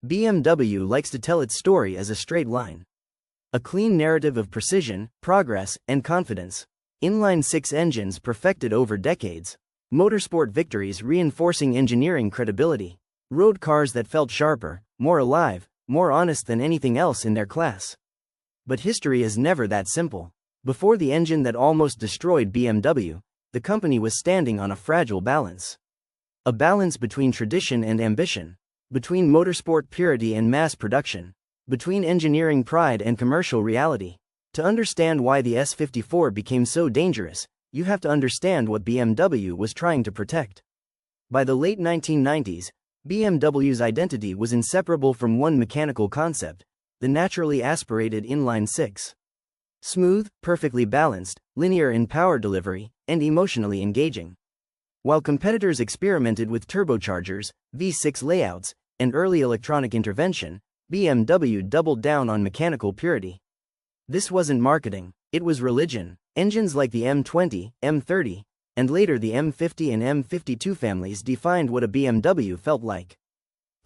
BMW likes to tell its story as a straight line. A clean narrative of precision, progress, and confidence. Inline-six engines perfected over decades. Motorsport victories reinforcing engineering credibility. Road cars that felt sharper, more alive, more honest than anything else in their class. But history is never that simple. Before the engine that almost destroyed BMW, the company was standing on a fragile balance. A balance between tradition and ambition. Between motorsport purity and mass production. Between engineering pride and commercial reality. To understand why the S54 became so dangerous, you have to understand what BMW was trying to protect. By the late 1990s, BMW's identity was inseparable from one mechanical concept: the naturally aspirated inline-six. Smooth, perfectly balanced, linear in power delivery, and emotionally engaging. While competitors experimented with turbochargers, V6 layouts, and early electronic intervention, BMW doubled down on mechanical purity. This wasn't marketing, it was religion. Engines like the M20, M30, and later the M50 and M52 families defined what a BMW felt like.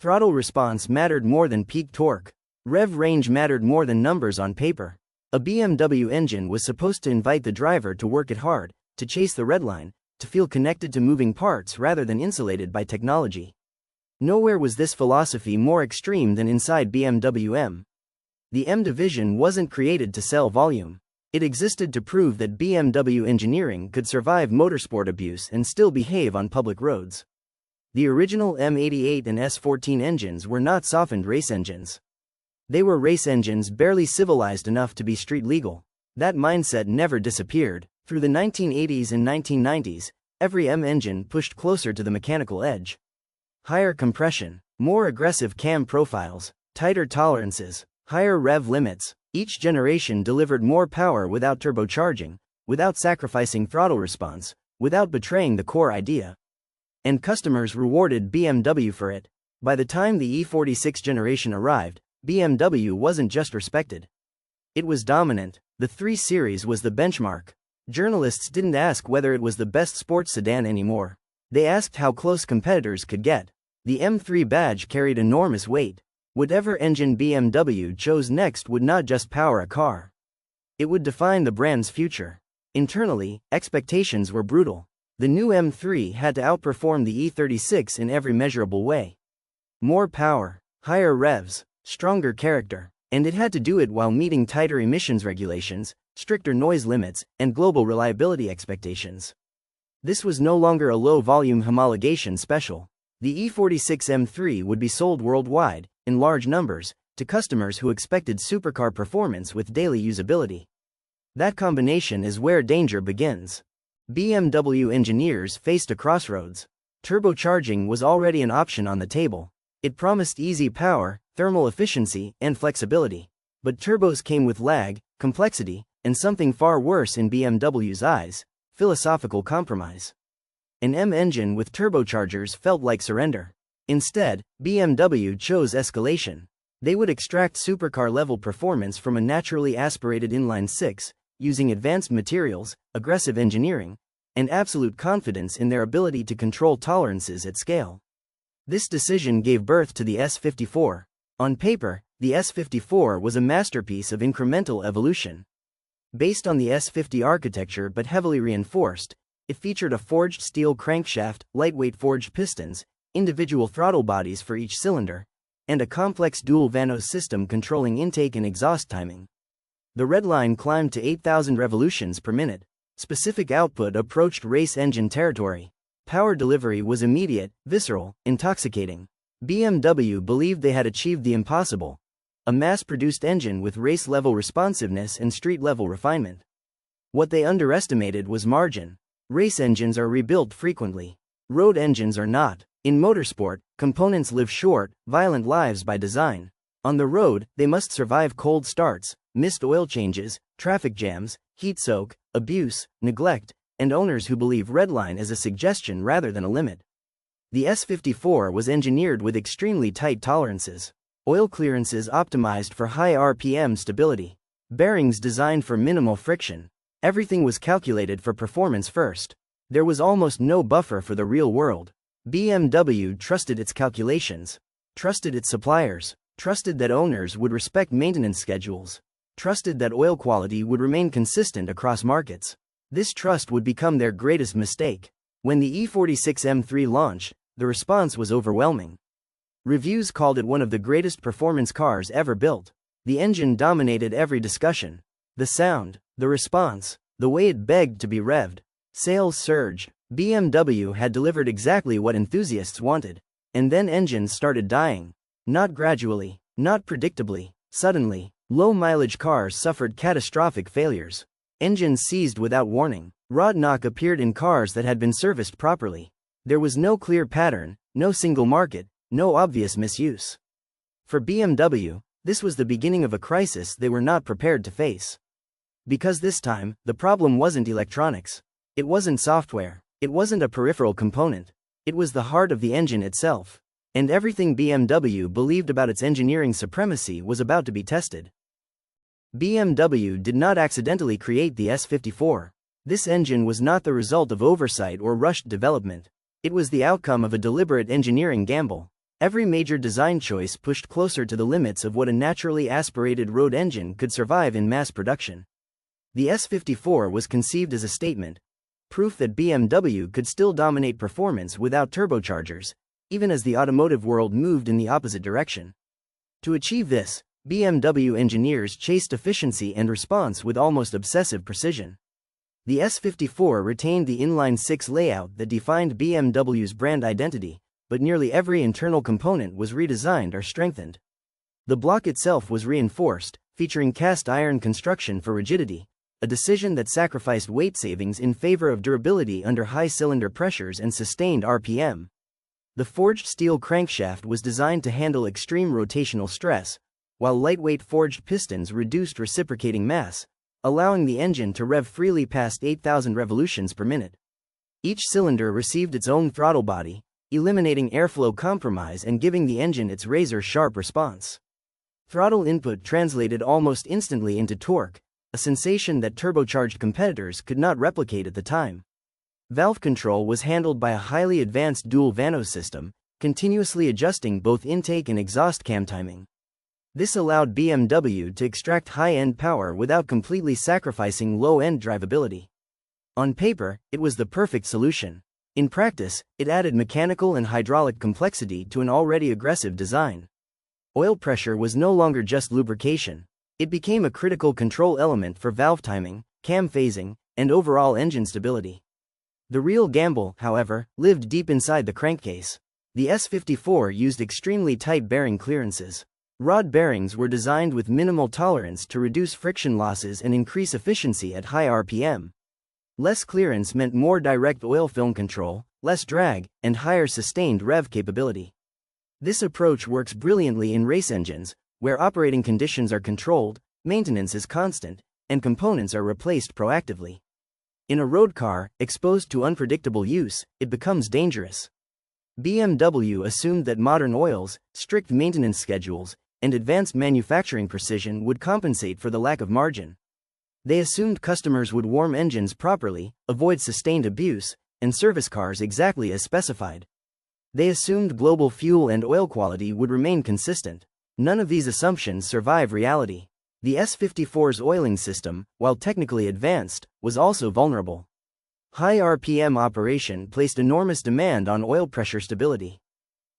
Throttle response mattered more than peak torque. Rev range mattered more than numbers on paper. A BMW engine was supposed to invite the driver to work it hard, to chase the red line, to feel connected to moving parts rather than insulated by technology. Nowhere was this philosophy more extreme than inside BMW M. The M division wasn't created to sell volume. It existed to prove that BMW engineering could survive motorsport abuse and still behave on public roads. The original M88 and S14 engines were not softened race engines. They were race engines barely civilized enough to be street legal. That mindset never disappeared. Through the 1980s and 1990s, every M engine pushed closer to the mechanical edge. Higher compression, more aggressive cam profiles, tighter tolerances, higher rev limits. Each generation delivered more power without turbocharging, without sacrificing throttle response, without betraying the core idea. And customers rewarded BMW for it. By the time the E46 generation arrived, BMW wasn't just respected. It was dominant. The 3 Series was the benchmark. Journalists didn't ask whether it was the best sports sedan anymore. They asked how close competitors could get. The M3 badge carried enormous weight. Whatever engine BMW chose next would not just power a car. It would define the brand's future. Internally, expectations were brutal. The new M3 had to outperform the E46 in every measurable way. More power, higher revs, stronger character, and it had to do it while meeting tighter emissions regulations, stricter noise limits, and global reliability expectations. This was no longer a low-volume homologation special. The E46 M3 would be sold worldwide, in large numbers, to customers who expected supercar performance with daily usability. That combination is where danger begins. BMW engineers faced a crossroads. Turbocharging was already an option on the table. It promised easy power, thermal efficiency, and flexibility. But turbos came with lag, complexity, and something far worse in BMW's eyes: philosophical compromise. An M engine with turbochargers felt like surrender. Instead, BMW chose escalation. They would extract supercar-level performance from a naturally aspirated inline-six, using advanced materials, aggressive engineering, and absolute confidence in their ability to control tolerances at scale. This decision gave birth to the S54. On paper, the S54 was a masterpiece of incremental evolution. Based on the S50 architecture but heavily reinforced, it featured a forged steel crankshaft, lightweight forged pistons, individual throttle bodies for each cylinder, and a complex dual Vanos system controlling intake and exhaust timing. The red line climbed to 8,000 revolutions per minute. Specific output approached race engine territory. Power delivery was immediate, visceral, intoxicating. BMW believed they had achieved the impossible: a mass-produced engine with race-level responsiveness and street-level refinement. What they underestimated was margin. Race engines are rebuilt frequently. Road engines are not. In motorsport, components live short, violent lives by design. On the road, they must survive cold starts, missed oil changes, traffic jams, heat soak, abuse, neglect, and owners who believe redline is a suggestion rather than a limit. The S54 was engineered with extremely tight tolerances. Oil clearances optimized for high RPM stability. Bearings designed for minimal friction. Everything was calculated for performance first. There was almost no buffer for the real world. BMW trusted its calculations. trusted its suppliers, trusted that owners would respect maintenance schedules, trusted that oil quality would remain consistent across markets. This trust would become their greatest mistake. When the E46 M3 launched, the response was overwhelming. Reviews called it one of the greatest performance cars ever built. The engine dominated every discussion. The sound, the response, the way it begged to be revved. Sales surged. BMW had delivered exactly what enthusiasts wanted. And then engines started dying. Not gradually, not predictably, suddenly. Low-mileage cars suffered catastrophic failures. Engines seized without warning. Rod knock appeared in cars that had been serviced properly. There was no clear pattern, no single market, no obvious misuse. For BMW, this was the beginning of a crisis they were not prepared to face. Because this time, the problem wasn't electronics. It wasn't software. It wasn't a peripheral component. It was the heart of the engine itself. And everything BMW believed about its engineering supremacy was about to be tested. BMW did not accidentally create the S54. This engine was not the result of oversight or rushed development. It was the outcome of a deliberate engineering gamble. Every major design choice pushed closer to the limits of what a naturally aspirated road engine could survive in mass production. The S54 was conceived as a statement, proof that BMW could still dominate performance without turbochargers, even as the automotive world moved in the opposite direction. To achieve this, BMW engineers chased efficiency and response with almost obsessive precision. The S54 retained the inline-six layout that defined BMW's brand identity, but nearly every internal component was redesigned or strengthened. The block itself was reinforced, featuring cast-iron construction for rigidity, a decision that sacrificed weight savings in favor of durability under high cylinder pressures and sustained RPM. The forged steel crankshaft was designed to handle extreme rotational stress, while lightweight forged pistons reduced reciprocating mass, allowing the engine to rev freely past 8,000 revolutions per minute. Each cylinder received its own throttle body, eliminating airflow compromise and giving the engine its razor-sharp response. Throttle input translated almost instantly into torque, a sensation that turbocharged competitors could not replicate at the time. Valve control was handled by a highly advanced dual Vanos system, continuously adjusting both intake and exhaust cam timing. This allowed BMW to extract high-end power without completely sacrificing low-end drivability. On paper, it was the perfect solution. In practice, it added mechanical and hydraulic complexity to an already aggressive design. Oil pressure was no longer just lubrication. It became a critical control element for valve timing, cam phasing, and overall engine stability. The real gamble, however, lived deep inside the crankcase. The S54 used extremely tight bearing clearances. Rod bearings were designed with minimal tolerance to reduce friction losses and increase efficiency at high RPM. Less clearance meant more direct oil film control, less drag, and higher sustained rev capability. This approach works brilliantly in race engines, where operating conditions are controlled, maintenance is constant, and components are replaced proactively. In a road car, exposed to unpredictable use, it becomes dangerous. BMW assumed that modern oils, strict maintenance schedules, and advanced manufacturing precision would compensate for the lack of margin. They assumed customers would warm engines properly, avoid sustained abuse, and service cars exactly as specified. They assumed global fuel and oil quality would remain consistent. None of these assumptions survive reality. The S54's oiling system, while technically advanced, was also vulnerable. High RPM operation placed enormous demand on oil pressure stability.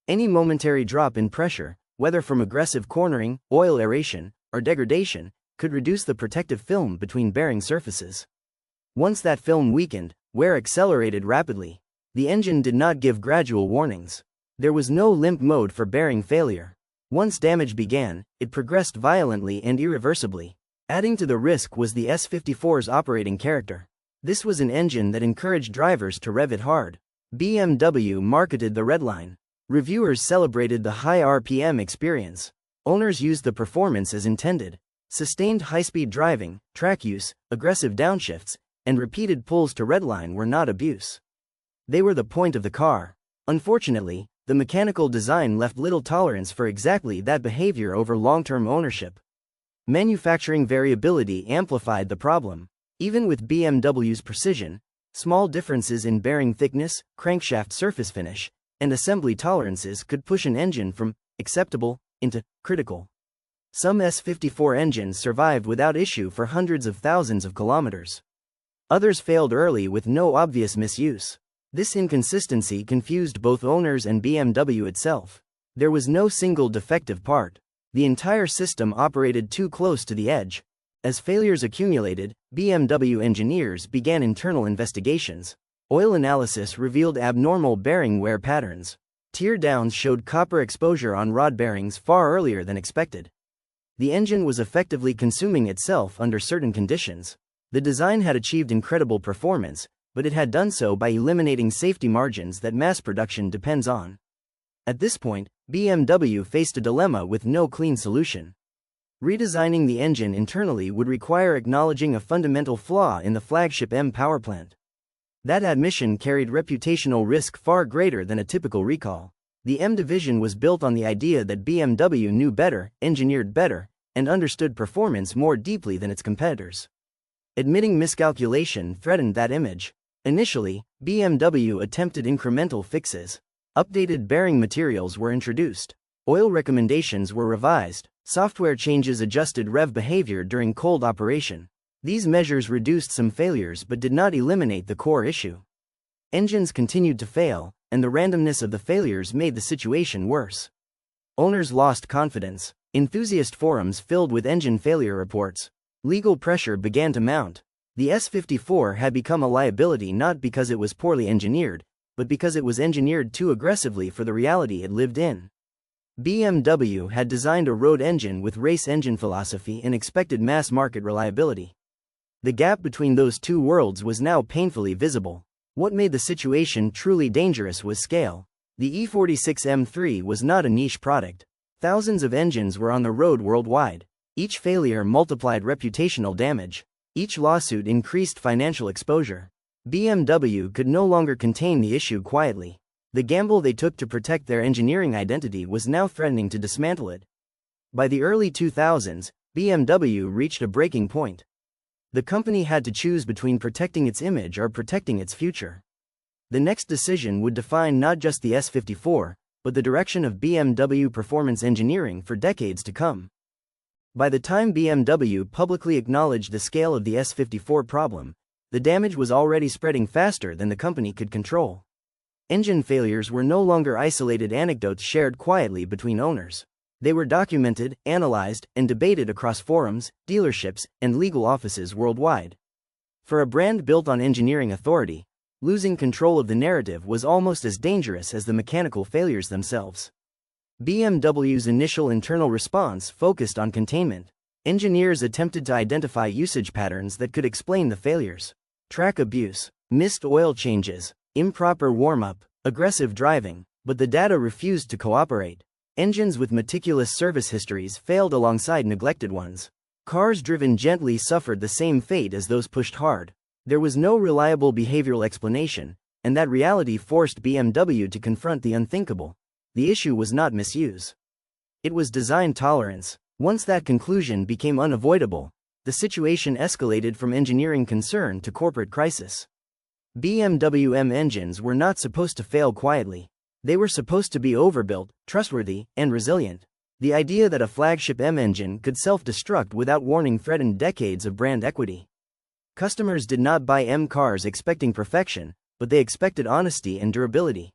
Any momentary drop in pressure, whether from aggressive cornering, oil aeration, or degradation, could reduce the protective film between bearing surfaces. Once that film weakened, wear accelerated rapidly. The engine did not give gradual warnings. There was no limp mode for bearing failure. Once damage began, it progressed violently and irreversibly. Adding to the risk was the S54's operating character. This was an engine that encouraged drivers to rev it hard. BMW marketed the red line. Reviewers celebrated the high RPM experience. Owners used the performance as intended. Sustained high-speed driving, track use, aggressive downshifts, and repeated pulls to redline were not abuse. They were the point of the car. Unfortunately, the mechanical design left little tolerance for exactly that behavior over long-term ownership. Manufacturing variability amplified the problem. Even with BMW's precision, small differences in bearing thickness, crankshaft surface finish, and assembly tolerances could push an engine from acceptable, into critical. Some S54 engines survived without issue for hundreds of thousands of kilometers. Others failed early with no obvious misuse. This inconsistency confused both owners and BMW itself. There was no single defective part. The entire system operated too close to the edge. As failures accumulated, BMW engineers began internal investigations. Oil analysis revealed abnormal bearing wear patterns. Tear downs showed copper exposure on rod bearings far earlier than expected. The engine was effectively consuming itself under certain conditions. The design had achieved incredible performance, but it had done so by eliminating safety margins that mass production depends on. At this point, BMW faced a dilemma with no clean solution. Redesigning the engine internally would require acknowledging a fundamental flaw in the flagship M powerplant. That admission carried reputational risk far greater than a typical recall. The M division was built on the idea that BMW knew better, engineered better, and understood performance more deeply than its competitors. Admitting miscalculation threatened that image. Initially, BMW attempted incremental fixes. Updated bearing materials were introduced. Oil recommendations were revised. Software changes adjusted rev behavior during cold operation. These measures reduced some failures but did not eliminate the core issue. Engines continued to fail, and the randomness of the failures made the situation worse. Owners lost confidence. Enthusiast forums filled with engine failure reports. Legal pressure began to mount. The S54 had become a liability not because it was poorly engineered, but because it was engineered too aggressively for the reality it lived in. BMW had designed a road engine with race engine philosophy and expected mass-market reliability. The gap between those two worlds was now painfully visible. What made the situation truly dangerous was scale. The E46 M3 was not a niche product. Thousands of engines were on the road worldwide. Each failure multiplied reputational damage. Each lawsuit increased financial exposure. BMW could no longer contain the issue quietly. The gamble they took to protect their engineering identity was now threatening to dismantle it. By the early 2000s, BMW reached a breaking point. The company had to choose between protecting its image or protecting its future. The next decision would define not just the S54, but the direction of BMW performance engineering for decades to come. By the time BMW publicly acknowledged the scale of the S54 problem, the damage was already spreading faster than the company could control. Engine failures were no longer isolated anecdotes shared quietly between owners. They were documented, analyzed, and debated across forums, dealerships, and legal offices worldwide. For a brand built on engineering authority, losing control of the narrative was almost as dangerous as the mechanical failures themselves. BMW's initial internal response focused on containment. Engineers attempted to identify usage patterns that could explain the failures. Track abuse, missed oil changes, improper warm-up, aggressive driving, but the data refused to cooperate. Engines with meticulous service histories failed alongside neglected ones. Cars driven gently suffered the same fate as those pushed hard. There was no reliable behavioral explanation, and that reality forced BMW to confront the unthinkable. The issue was not misuse. It was design tolerance. Once that conclusion became unavoidable, the situation escalated from engineering concern to corporate crisis. BMW M engines were not supposed to fail quietly. They were supposed to be overbuilt, trustworthy, and resilient. The idea that a flagship M engine could self-destruct without warning threatened decades of brand equity. Customers did not buy M cars expecting perfection, but they expected honesty and durability.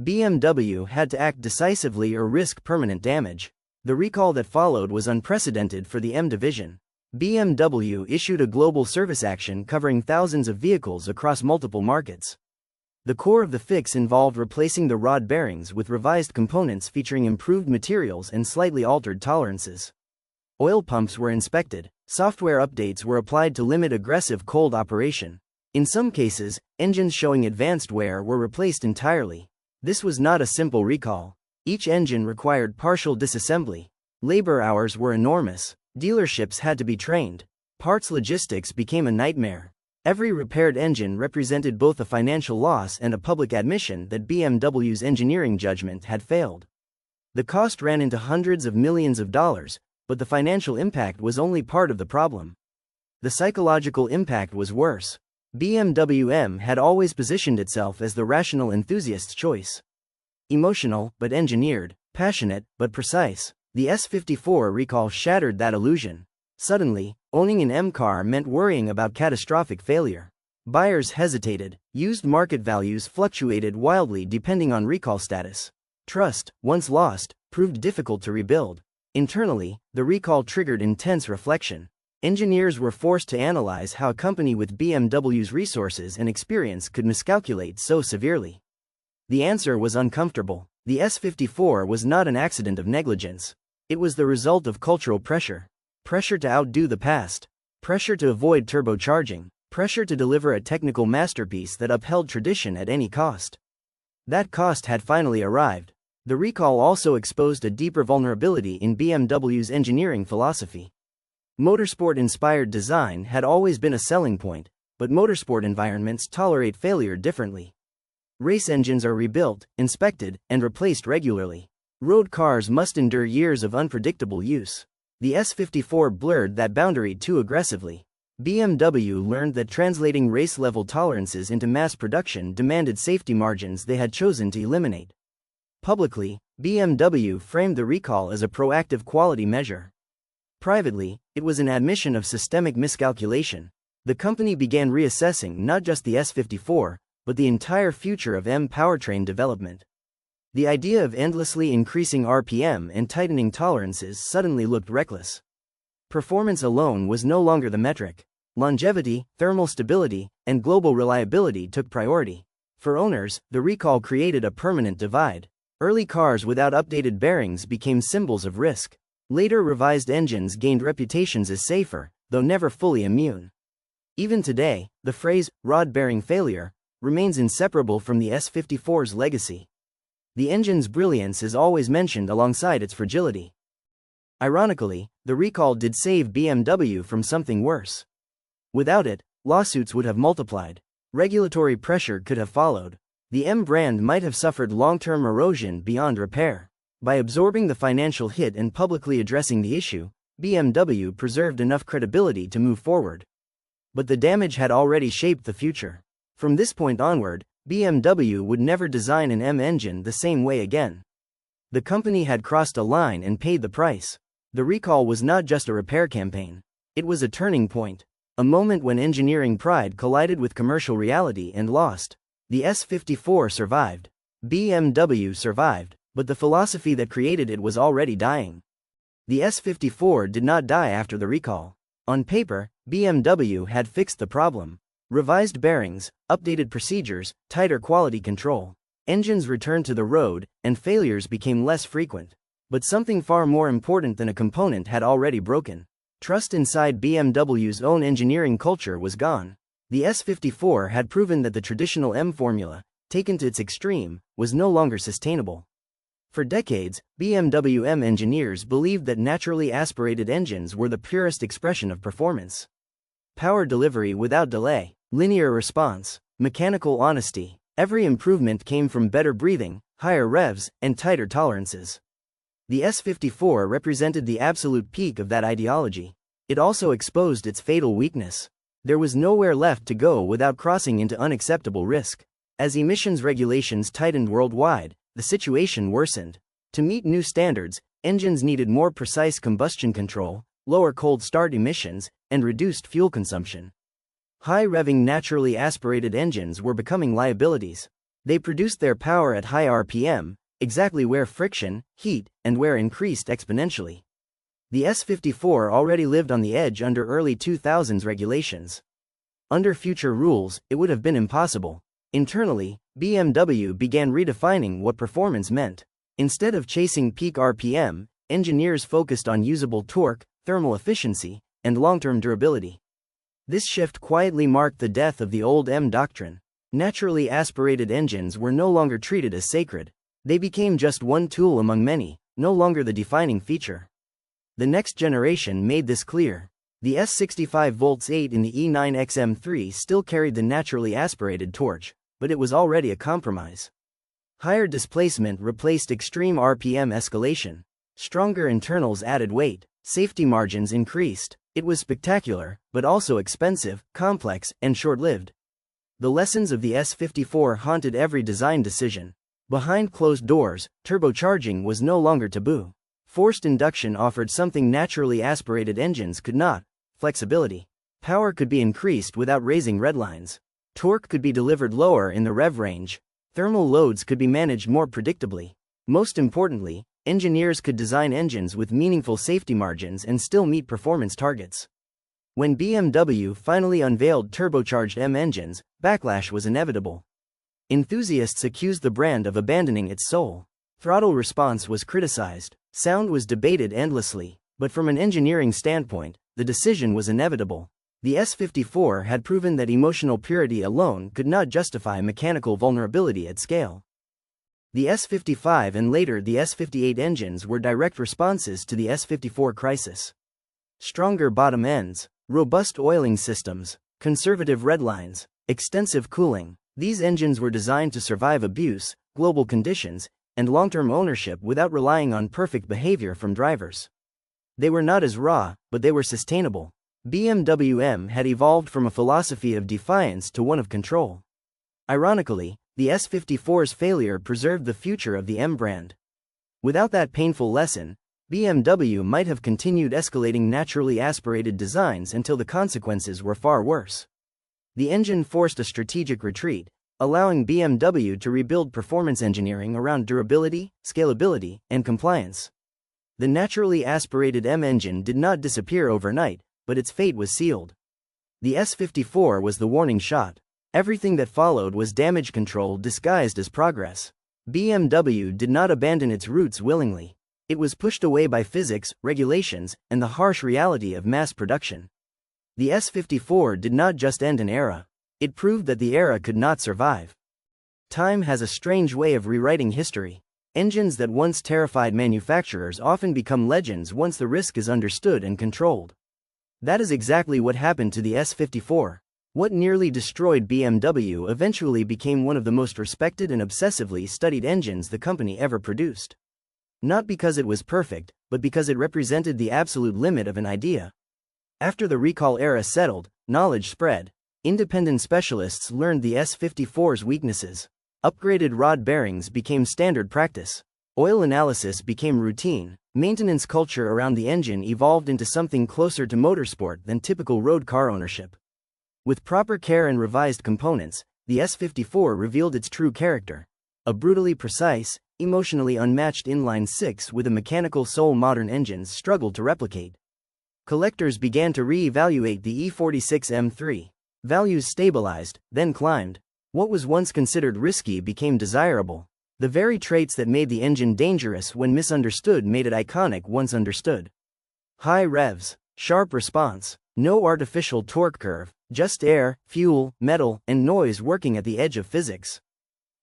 BMW had to act decisively or risk permanent damage. The recall that followed was unprecedented for the M division. BMW issued a global service action covering thousands of vehicles across multiple markets. The core of the fix involved replacing the rod bearings with revised components featuring improved materials and slightly altered tolerances. Oil pumps were inspected. Software updates were applied to limit aggressive cold operation. In some cases, engines showing advanced wear were replaced entirely. This was not a simple recall. Each engine required partial disassembly. Labor hours were enormous. Dealerships had to be trained. Parts logistics became a nightmare. Every repaired engine represented both a financial loss and a public admission that BMW's engineering judgment had failed. The cost ran into hundreds of millions of dollars, but the financial impact was only part of the problem. The psychological impact was worse. BMW M had always positioned itself as the rational enthusiast's choice. Emotional, but engineered. Passionate, but precise, the S54 recall shattered that illusion. Suddenly, owning an M car meant worrying about catastrophic failure. Buyers hesitated, used market values fluctuated wildly depending on recall status. Trust, once lost, proved difficult to rebuild. Internally, the recall triggered intense reflection. Engineers were forced to analyze how a company with BMW's resources and experience could miscalculate so severely. The answer was uncomfortable. The S54 was not an accident of negligence. It was the result of cultural pressure. Pressure to outdo the past. Pressure to avoid turbocharging. Pressure to deliver a technical masterpiece that upheld tradition at any cost. That cost had finally arrived. The recall also exposed a deeper vulnerability in BMW's engineering philosophy. Motorsport-inspired design had always been a selling point, but motorsport environments tolerate failure differently. Race engines are rebuilt, inspected, and replaced regularly. Road cars must endure years of unpredictable use. The S54 blurred that boundary too aggressively. BMW learned that translating race-level tolerances into mass production demanded safety margins they had chosen to eliminate. Publicly, BMW framed the recall as a proactive quality measure. Privately, it was an admission of systemic miscalculation. The company began reassessing not just the S54, but the entire future of M powertrain development. The idea of endlessly increasing RPM and tightening tolerances suddenly looked reckless. Performance alone was no longer the metric. Longevity, thermal stability, and global reliability took priority. For owners, the recall created a permanent divide. Early cars without updated bearings became symbols of risk. Later revised engines gained reputations as safer, though never fully immune. Even today, the phrase, rod bearing failure, remains inseparable from the S54's legacy. The engine's brilliance is always mentioned alongside its fragility. Ironically, the recall did save BMW from something worse. Without it, lawsuits would have multiplied. Regulatory pressure could have followed. The M brand might have suffered long-term erosion beyond repair. By absorbing the financial hit and publicly addressing the issue, BMW preserved enough credibility to move forward. But the damage had already shaped the future. From this point onward, BMW would never design an M engine the same way again. The company had crossed a line and paid the price. The recall was not just a repair campaign. It was a turning point. A moment when engineering pride collided with commercial reality and lost. The S54 survived. BMW survived, but the philosophy that created it was already dying. The S54 did not die after the recall. On paper, BMW had fixed the problem. Revised bearings, updated procedures, tighter quality control. Engines returned to the road, and failures became less frequent. But something far more important than a component had already broken. Trust inside BMW's own engineering culture was gone. The S54 had proven that the traditional M formula, taken to its extreme, was no longer sustainable. For decades, BMW M engineers believed that naturally aspirated engines were the purest expression of performance. Power delivery without delay, linear response, mechanical honesty. Every improvement came from better breathing, higher revs, and tighter tolerances. The S54 represented the absolute peak of that ideology. It also exposed its fatal weakness. There was nowhere left to go without crossing into unacceptable risk. As emissions regulations tightened worldwide, the situation worsened. To meet new standards, engines needed more precise combustion control, lower cold start emissions, and reduced fuel consumption. High-revving naturally aspirated engines were becoming liabilities. They produced their power at high RPM, exactly where friction, heat, and wear increased exponentially. The S54 already lived on the edge under early 2000s regulations. Under future rules, it would have been impossible. Internally, BMW began redefining what performance meant. Instead of chasing peak RPM, engineers focused on usable torque, thermal efficiency, and long-term durability. This shift quietly marked the death of the old M doctrine. Naturally aspirated engines were no longer treated as sacred. They became just one tool among many, no longer the defining feature. The next generation made this clear. The S65 volts 8 in the E46 M3 still carried the naturally aspirated torch, but it was already a compromise. Higher displacement replaced extreme RPM escalation. Stronger internals added weight. Safety margins increased. It was spectacular, but also expensive, complex, and short-lived. The lessons of the S54 haunted every design decision. Behind closed doors, turbocharging was no longer taboo. Forced induction offered something naturally aspirated engines could not: flexibility. Power could be increased without raising redlines. Torque could be delivered lower in the rev range. Thermal loads could be managed more predictably. Most importantly, engineers could design engines with meaningful safety margins and still meet performance targets. When BMW finally unveiled turbocharged M engines, backlash was inevitable. Enthusiasts accused the brand of abandoning its soul. Throttle response was criticized. Sound was debated endlessly. But from an engineering standpoint, the decision was inevitable. The S54 had proven that emotional purity alone could not justify mechanical vulnerability at scale. The S55 and later the S58 engines were direct responses to the S54 crisis. Stronger bottom ends, robust oiling systems, conservative redlines, extensive cooling. These engines were designed to survive abuse, global conditions, and long-term ownership without relying on perfect behavior from drivers. They were not as raw, but they were sustainable. BMW M had evolved from a philosophy of defiance to one of control. Ironically, the S54's failure preserved the future of the M brand. Without that painful lesson, BMW might have continued escalating naturally aspirated designs until the consequences were far worse. The engine forced a strategic retreat, allowing BMW to rebuild performance engineering around durability, scalability, and compliance. The naturally aspirated M engine did not disappear overnight, but its fate was sealed. The S54 was the warning shot. Everything that followed was damage control disguised as progress. BMW did not abandon its roots willingly. It was pushed away by physics, regulations, and the harsh reality of mass production. The S54 did not just end an era. It proved that the era could not survive. Time has a strange way of rewriting history. Engines that once terrified manufacturers often become legends once the risk is understood and controlled. That is exactly what happened to the S54. What nearly destroyed BMW eventually became one of the most respected and obsessively studied engines the company ever produced. Not because it was perfect, but because it represented the absolute limit of an idea. After the recall era settled, knowledge spread. Independent specialists learned the S54's weaknesses. Upgraded rod bearings became standard practice. Oil analysis became routine. Maintenance culture around the engine evolved into something closer to motorsport than typical road car ownership. With proper care and revised components, the S54 revealed its true character. A brutally precise, emotionally unmatched inline-six with a mechanical soul modern engines struggled to replicate. Collectors began to re-evaluate the E46 M3. Values stabilized, then climbed. What was once considered risky became desirable. The very traits that made the engine dangerous when misunderstood made it iconic once understood. High revs, sharp response, no artificial torque curve, just air, fuel, metal, and noise working at the edge of physics.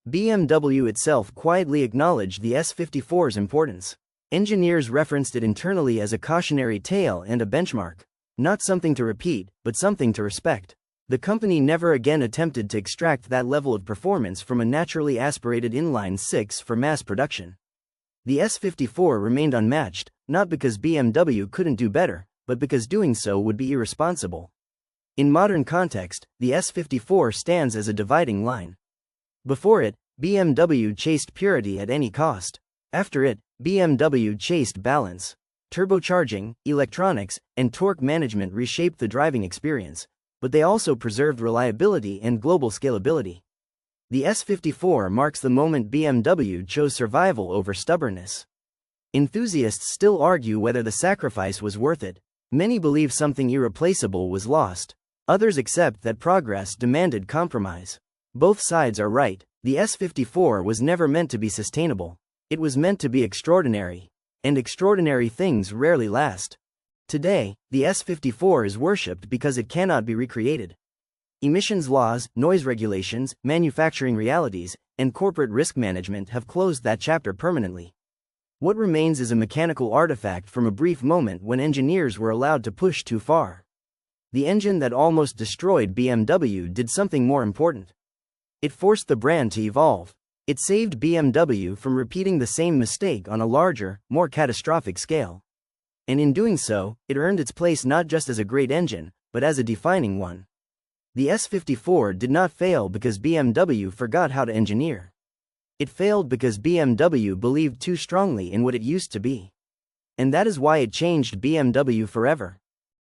BMW itself quietly acknowledged the S54's importance. Engineers referenced it internally as a cautionary tale and a benchmark. Not something to repeat, but something to respect. The company never again attempted to extract that level of performance from a naturally aspirated inline-six for mass production. The S54 remained unmatched, not because BMW couldn't do better, but because doing so would be irresponsible. In modern context, the S54 stands as a dividing line. Before it, BMW chased purity at any cost. After it, BMW chased balance. Turbocharging, electronics, and torque management reshaped the driving experience, but they also preserved reliability and global scalability. The S54 marks the moment BMW chose survival over stubbornness. Enthusiasts still argue whether the sacrifice was worth it. Many believe something irreplaceable was lost. Others accept that progress demanded compromise. Both sides are right. The S54 was never meant to be sustainable. It was meant to be extraordinary. And extraordinary things rarely last. Today, the S54 is worshipped because it cannot be recreated. Emissions laws, noise regulations, manufacturing realities, and corporate risk management have closed that chapter permanently. What remains is a mechanical artifact from a brief moment when engineers were allowed to push too far. The engine that almost destroyed BMW did something more important. It forced the brand to evolve. It saved BMW from repeating the same mistake on a larger, more catastrophic scale. And in doing so, it earned its place not just as a great engine, but as a defining one. The S54 did not fail because BMW forgot how to engineer. It failed because BMW believed too strongly in what it used to be. And that is why it changed BMW forever.